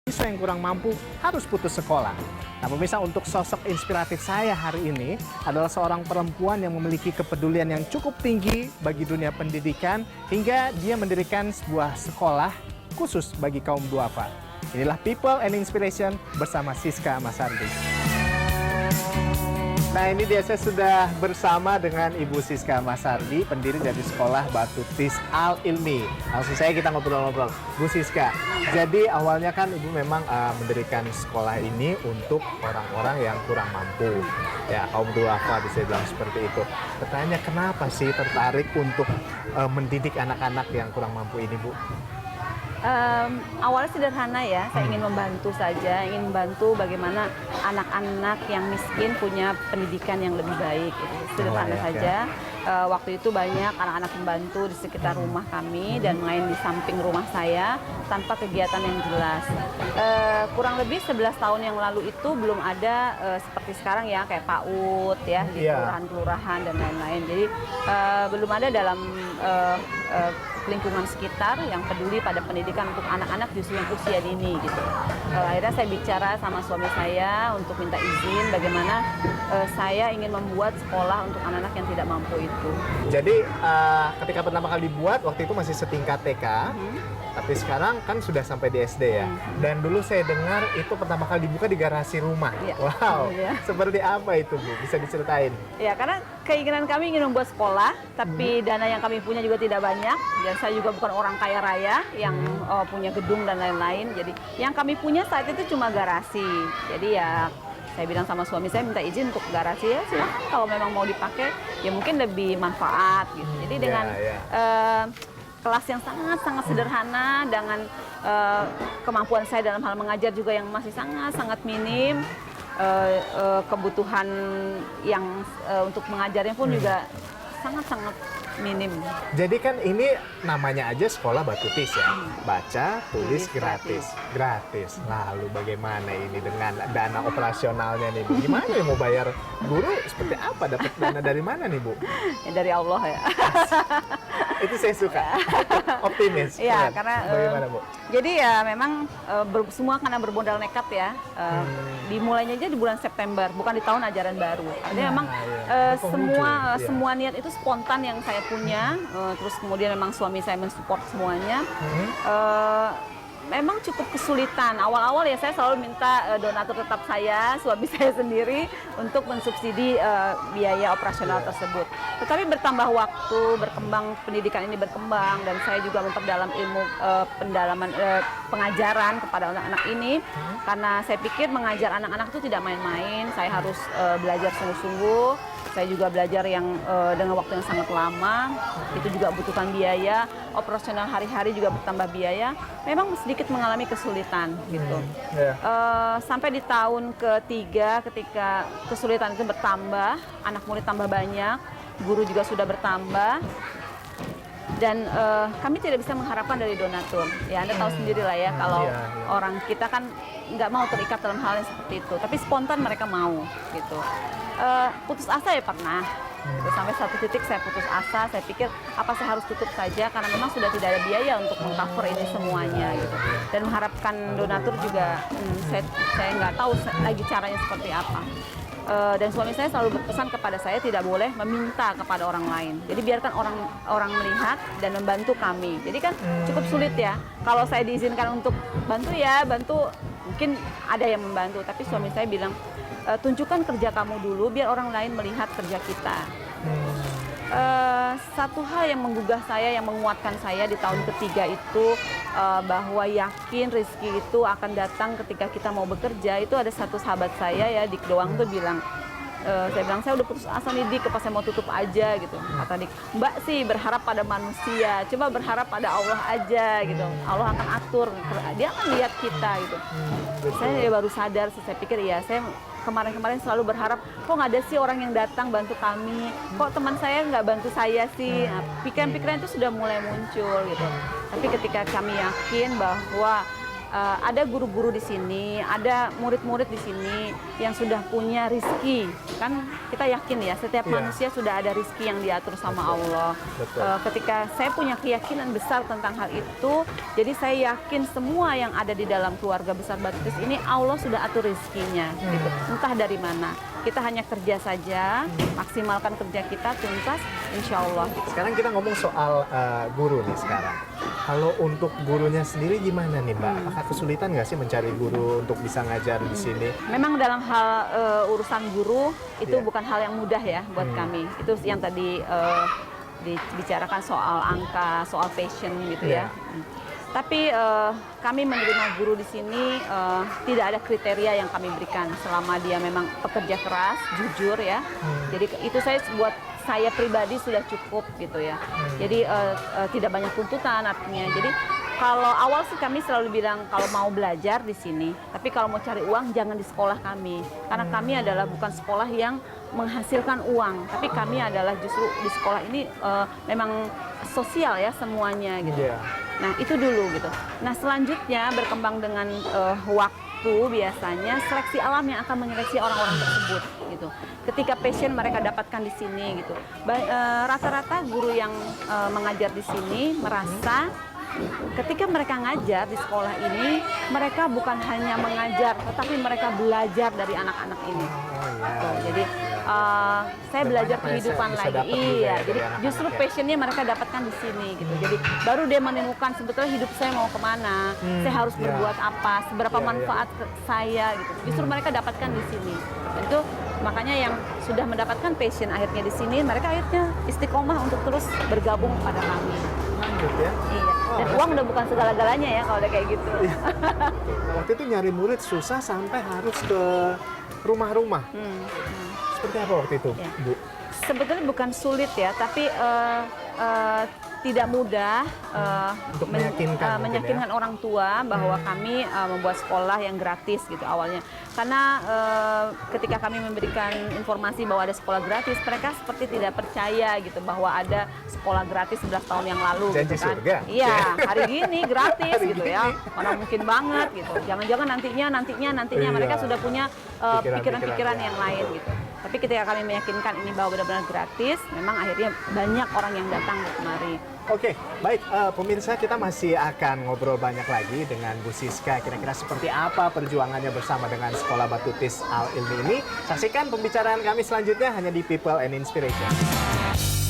Siswa yang kurang mampu harus putus sekolah. Nah, pemirsa, untuk sosok inspiratif saya hari ini adalah seorang perempuan yang memiliki kepedulian yang cukup tinggi bagi dunia pendidikan hingga dia mendirikan sebuah sekolah khusus bagi kaum duafa. Inilah People and Inspiration bersama Siska Masardi. Nah, ini dia, saya sudah bersama dengan Ibu Siska Masardi, pendiri dari Sekolah Batutis Al Ilmi. Langsung saya kita ngobrol-ngobrol. Bu Siska, jadi awalnya kan Ibu memang mendirikan sekolah ini untuk orang-orang yang kurang mampu. Ya, kaum duafa bisa bilang seperti itu. Pertanyaannya, kenapa sih tertarik untuk mendidik anak-anak yang kurang mampu ini, Bu? Awalnya sederhana ya, saya ingin membantu saja, ingin membantu bagaimana anak-anak yang miskin punya pendidikan yang lebih baik. Gitu. Sederhana saja. Waktu itu banyak anak-anak membantu di sekitar rumah kami dan main di samping rumah saya tanpa kegiatan yang jelas. Kurang lebih 11 tahun yang lalu itu belum ada seperti sekarang ya, kayak PAUD ya, di kelurahan-kelurahan dan lain-lain. Jadi belum ada dalam lingkungan sekitar yang peduli pada pendidikan untuk anak-anak justru yang usia dini gitu. Akhirnya saya bicara sama suami saya untuk minta izin bagaimana saya ingin membuat sekolah untuk anak-anak yang tidak mampu itu. Jadi ketika pertama kali dibuat waktu itu masih setingkat TK, tapi sekarang kan sudah sampai di SD ya. Dan dulu saya dengar itu pertama kali dibuka di garasi rumah. Wow, seperti apa itu, Bu? Bisa diceritain? Ya, karena keinginan kami ingin membuat sekolah, tapi dana yang kami punya juga tidak banyak. Dan saya juga bukan orang kaya raya yang punya gedung dan lain-lain. Jadi yang kami punya saat itu cuma garasi. Jadi ya saya bilang sama suami saya minta izin untuk garasi ya silahkan, kalau memang mau dipakai ya mungkin lebih manfaat gitu. Jadi dengan kelas yang sangat-sangat sederhana dengan kemampuan saya dalam hal mengajar juga yang masih sangat-sangat minim, kebutuhan yang untuk mengajarnya pun juga sangat-sangat minim. Jadi kan ini namanya aja Sekolah Batutis ya, baca, tulis gratis. Gratis. Lalu bagaimana ini dengan dana operasionalnya nih, Bu? Gimana ya mau bayar guru? Seperti apa? Dapat dana dari mana nih, Bu? Ya, dari Allah ya. Itu saya suka. Optimis. Ya, karena bagaimana, Bu? Jadi ya memang semua karena bermodal nekat ya. Dimulainya aja di bulan September, bukan di tahun ajaran baru. Artinya memang semua niat itu spontan yang saya punya, terus kemudian memang suami saya mensupport semuanya. Memang cukup kesulitan. Awal-awal ya saya selalu minta donatur tetap saya, suami saya sendiri untuk mensubsidi biaya operasional tersebut. Tetapi bertambah waktu, berkembang, pendidikan ini berkembang, dan saya juga memperdalam ilmu pendalaman pengajaran kepada anak-anak ini. Karena saya pikir mengajar anak-anak itu tidak main-main, saya harus belajar sungguh-sungguh. Saya juga belajar yang dengan waktu yang sangat lama, itu juga butuhkan biaya, operasional hari-hari juga bertambah biaya. Memang sedikit mengalami kesulitan gitu. Sampai di tahun ketiga ketika kesulitan itu bertambah, anak murid tambah banyak, guru juga sudah bertambah. Dan kami tidak bisa mengharapkan dari donatur. Ya, Anda tahu sendiri lah ya, kalau orang kita kan nggak mau terikat dalam hal yang seperti itu. Tapi spontan mereka mau gitu. Putus asa ya pernah. Sampai satu titik saya putus asa, saya pikir apa saya harus tutup saja karena memang sudah tidak ada biaya untuk mengcover ini semuanya gitu. Dan mengharapkan donatur juga saya nggak tahu lagi caranya seperti apa. Dan suami saya selalu berpesan kepada saya tidak boleh meminta kepada orang lain. Jadi biarkan orang melihat dan membantu kami. Jadi kan cukup sulit ya. Kalau saya diizinkan untuk bantu ya bantu, mungkin ada yang membantu. Tapi suami saya bilang tunjukkan kerja kamu dulu biar orang lain melihat kerja kita. Satu hal yang menggugah saya, yang menguatkan saya di tahun ketiga itu bahwa yakin rezeki itu akan datang ketika kita mau bekerja. Itu ada satu sahabat saya ya Dik Doang tuh bilang, saya bilang saya udah putus asa nih Dik, apa saya mau tutup aja gitu. Kata Dik, Mbak sih berharap pada manusia, coba berharap pada Allah aja gitu. Allah akan atur, dia akan lihat kita gitu. Saya baru sadar, saya pikir ya saya kemarin-kemarin selalu berharap kok nggak ada sih orang yang datang bantu kami, kok teman saya nggak bantu saya sih. Pikiran-pikiran itu sudah mulai muncul gitu. Tapi ketika kami yakin bahwa ada guru-guru di sini, ada murid-murid di sini yang sudah punya rizki. Kan kita yakin ya, setiap Iya. manusia sudah ada rizki yang diatur sama Allah. Betul. Ketika saya punya keyakinan besar tentang hal itu, jadi saya yakin semua yang ada di dalam keluarga besar Batu Tulis ini Allah sudah atur rizkinya, gitu. Entah dari mana. Kita hanya kerja saja, maksimalkan kerja kita tuntas, insya Allah. Sekarang kita ngomong soal guru nih sekarang. Kalau untuk gurunya sendiri gimana nih Mbak? Apakah kesulitan nggak sih mencari guru untuk bisa ngajar di sini? Memang dalam hal urusan guru itu Iya. bukan hal yang mudah ya buat kami. Itu yang tadi dibicarakan soal angka, soal passion gitu Iya. ya. Tapi kami menerima guru di sini tidak ada kriteria yang kami berikan selama dia memang pekerja keras, jujur ya. Jadi itu buat saya pribadi sudah cukup gitu ya. Jadi tidak banyak tuntutan artinya. Jadi kalau awal sih kami selalu bilang kalau mau belajar di sini, tapi kalau mau cari uang jangan di sekolah kami. Karena kami adalah bukan sekolah yang menghasilkan uang, tapi kami adalah justru di sekolah ini memang sosial ya semuanya gitu. Iya. Nah itu dulu gitu. Nah selanjutnya berkembang dengan waktu biasanya seleksi alam yang akan menyeleksi orang-orang tersebut gitu. Ketika passion mereka dapatkan di sini gitu. Rata-rata guru yang mengajar di sini merasa ketika mereka ngajar di sekolah ini, mereka bukan hanya mengajar, tetapi mereka belajar dari anak-anak ini. Oh iya. Tuh, jadi saya Dan belajar banyak yang kehidupan bisa lagi. dapat juga Iya, ya dari jadi anak-anak justru ya. passionnya mereka dapatkan di sini gitu. Jadi baru dia menemukan sebetulnya hidup saya mau kemana, saya harus iya. berbuat apa, seberapa Iya, iya. manfaat ke saya gitu. Justru mereka dapatkan di sini. Itu makanya yang sudah mendapatkan passion akhirnya di sini, mereka akhirnya istiqomah untuk terus bergabung pada kami. Lanjut ya. Iya. Dan Oh, uang udah bukan segala-galanya ya kalau udah kayak gitu. Waktu itu nyari murid susah sampai harus ke rumah-rumah. Seperti apa waktu itu, Ya. Bu? Sebetulnya bukan sulit ya, tapi tidak mudah Untuk meyakinkan mungkin meyakinkan orang tua bahwa kami membuat sekolah yang gratis gitu awalnya. Karena ketika kami memberikan informasi bahwa ada sekolah gratis, mereka seperti tidak percaya gitu bahwa ada sekolah gratis 11 tahun yang lalu. Janji gitu kan. surga. Iya, hari gini gratis Hari gitu gini. ya. Mana mungkin banget gitu. Jangan-jangan nantinya Iya. mereka sudah punya pikiran-pikiran ya. yang lain gitu. Tapi ketika kami meyakinkan ini bahwa benar-benar gratis, memang akhirnya banyak orang yang datang kemari. Oke, baik pemirsa, kita masih akan ngobrol banyak lagi dengan Bu Siska. Kira-kira seperti apa perjuangannya bersama dengan Sekolah Batu Tulis Al Ilmi ini. Saksikan pembicaraan kami selanjutnya hanya di People and Inspiration.